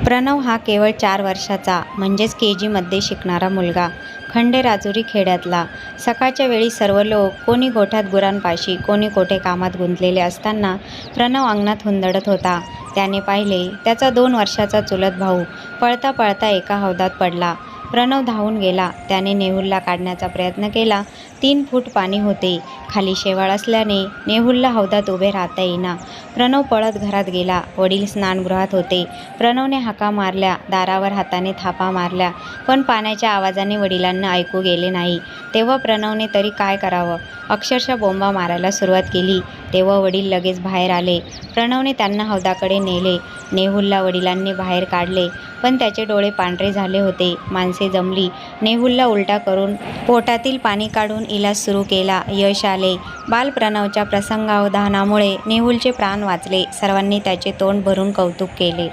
प्रणव हा केवळ 4 वर्षाचा म्हणजेच KGमध्ये शिकणारा मुलगा खंडेराजुरी खेड्यातला. सकाळच्या वेळी सर्व लोक कोणी गोठ्यात गुरांपाशी, कोणी कोठे कामात गुंतलेले असताना प्रणव अंगणात हुंदडत होता. त्याने पाहिले त्याचा 2 वर्षाचा चुलत भाऊ पळता पळता एका हौदात पडला. प्रणव धावून गेला. त्याने नेहुलला काढण्याचा प्रयत्न केला. 3 फूट पाणी होते. खाली शेवाळ असल्याने नेहुलला हौदात उभे राहता येईना. प्रणव पळत घरात गेला. वडील स्नानगृहात होते. प्रणवने हाका मारल्या, दारावर हाताने थापा मारल्या, पण पाण्याच्या आवाजाने वडिलांना ऐकू गेले नाही. तेव्हा प्रणवने तरी काय करावं? अक्षरशः बोंबा मारायला सुरुवात केली. तेव्हा वडील लगेच बाहेर आले. प्रणवने त्यांना हौदाकडे नेले. नेहुलला वडिलांनी बाहेर काढले, पण त्याचे डोळे पांढरे झाले होते. माणसे जमली. नेहुलला उलटा करून पोटातील पाणी काढून इलाज सुरू केला. यश आले. बाल प्रणवच्या प्रसंगावधानामुळे नेहुलचे प्राण वाचले. सर्वांनी त्याचे तोंड भरून कौतुक केले.